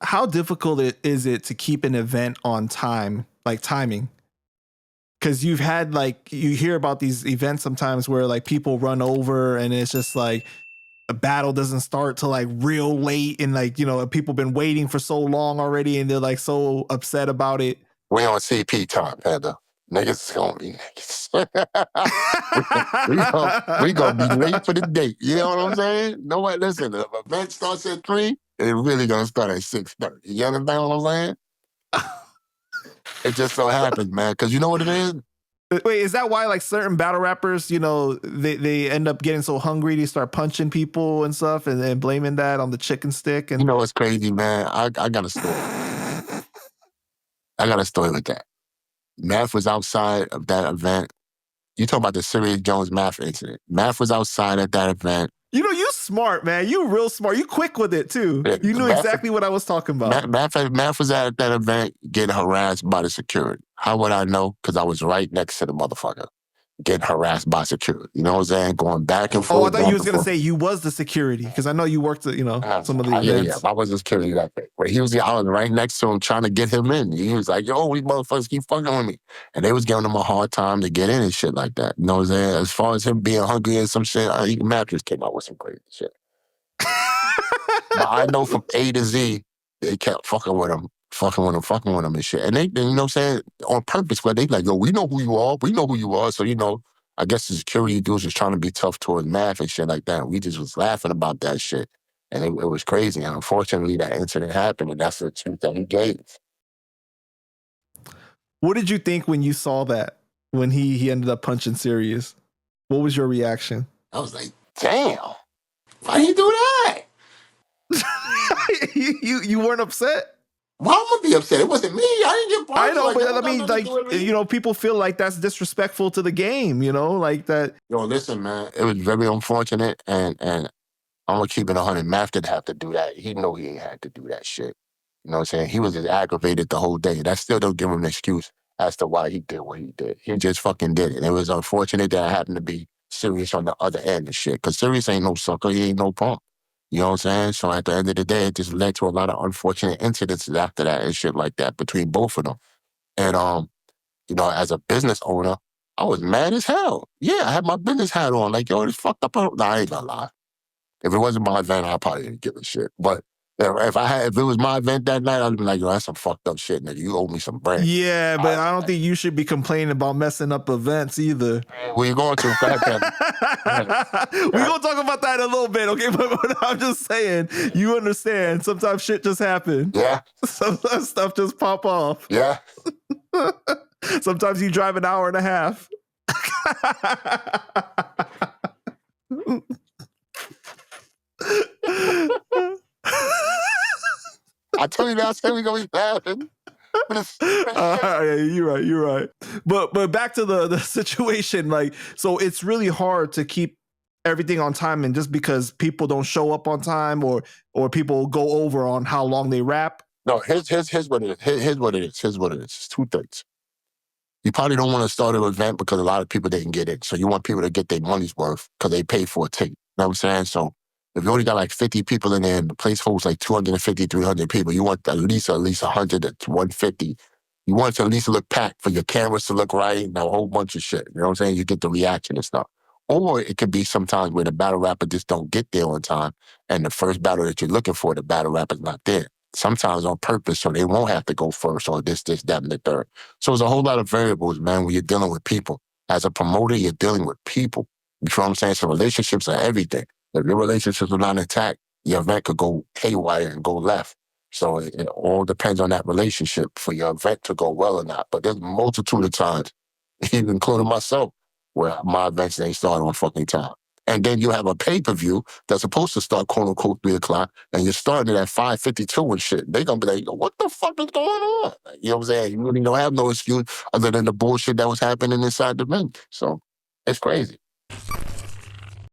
How difficult is it to keep an event on time, like timing? Because you've had you hear about these events sometimes where like people run over and it's just like a battle doesn't start till like real late and like, people been waiting for so long already and they're like so upset about it. We on CP time, Panda. Niggas is gonna be niggas. we gonna be late for the date. You know what I'm saying? Nobody listen. If an event starts at 3, it really gonna start at 6:30. You understand what I'm saying? It just so happens, man. Because you know what it is? Wait, is that why like certain battle rappers, they end up getting so hungry they start punching people and stuff and then blaming that on the chicken stick? And you know what's crazy, man? I got a story. I got a story with that. Math was outside of that event. You talk about the Serius Jones Math incident. Math was outside at that event. You smart, man. You real smart. You quick with it, too. Yeah, you knew exactly what I was talking about. Math was at that event getting harassed by the security. How would I know? Because I was right next to the motherfucker getting harassed by security. You know what I'm saying? Going back and forth. Oh, I thought you was going to say you was the security because I know you worked at, some of the events. Yeah, I was the security that day. But I was right next to him trying to get him in. He was like, yo, these motherfuckers keep fucking with me. And they was giving him a hard time to get in and shit like that. You know what I'm saying? As far as him being hungry and some shit, Mattress came out with some crazy shit. But I know from A to Z, they kept fucking with him and shit. And they, you know what I'm saying, on purpose, where they like, yo, we know who you are. So, I guess the security dudes was trying to be tough towards Math and shit like that. And we just was laughing about that shit. And it was crazy. And unfortunately, that incident happened, and that's the truth that he gave. What did you think when you saw that, when he ended up punching Serius? What was your reaction? I was like, damn, why you do that? You weren't upset? Why am I be upset? It wasn't me. I didn't get punched. I know, but I mean, people feel like that's disrespectful to the game, like that. Yo, listen, man, it was very unfortunate, and I'm gonna keep it 100. Math didn't have to do that. He know he ain't had to do that shit. You know what I'm saying? He was just aggravated the whole day. That still don't give him an excuse as to why he did what he did. He just fucking did it. And it was unfortunate that it happened to be Serius on the other end and shit. Because Serius ain't no sucker. He ain't no punk. You know what I'm saying? So at the end of the day, it just led to a lot of unfortunate incidences after that and shit like that between both of them. And, as a business owner, I was mad as hell. Yeah, I had my business hat on. Like, yo, it's fucked up. Nah, I ain't gonna lie. If it wasn't my event, I probably didn't give a shit. But if it was my event that night, I'd be like, yo, that's some fucked up shit, nigga. You owe me some bread. Yeah, but I don't think you should be complaining about messing up events either. Where you going to? We're going to talk about that in a little bit, okay? But I'm just saying, you understand, sometimes shit just happens. Yeah. Sometimes stuff just pop off. Yeah. Sometimes you drive an hour and a half. I told you that. I said we're going to be laughing. Yeah, you're right. But back to the situation, so it's really hard to keep everything on time, and just because people don't show up on time or people go over on how long they rap. No, here's what it is. Here's what it is. It's two things. You probably don't want to start an event because a lot of people didn't get it. So you want people to get their money's worth because they paid for a ticket. You know what I'm saying? So if you only got like 50 people in there and the place holds like 250, 300 people, you want at least 100 to 150. You want it to at least look packed for your cameras to look right and a whole bunch of shit. You know what I'm saying? You get the reaction and stuff. Or it could be sometimes where the battle rapper just don't get there on time and the first battle that you're looking for, the battle rapper's not there. Sometimes on purpose, so they won't have to go first or this, that, and the third. So there's a whole lot of variables, man, when you're dealing with people. As a promoter, you're dealing with people. You know what I'm saying? So relationships are everything. If your relationships are not intact, your event could go haywire and go left. So it all depends on that relationship for your event to go well or not. But there's a multitude of times, even including myself, where my events ain't start on fucking time. And then you have a pay-per-view that's supposed to start, quote-unquote, 3 o'clock, and you're starting it at 5:52 and shit. They're going to be like, what the fuck is going on? You know what I'm saying? You really don't have no excuse other than the bullshit that was happening inside the venue. So it's crazy.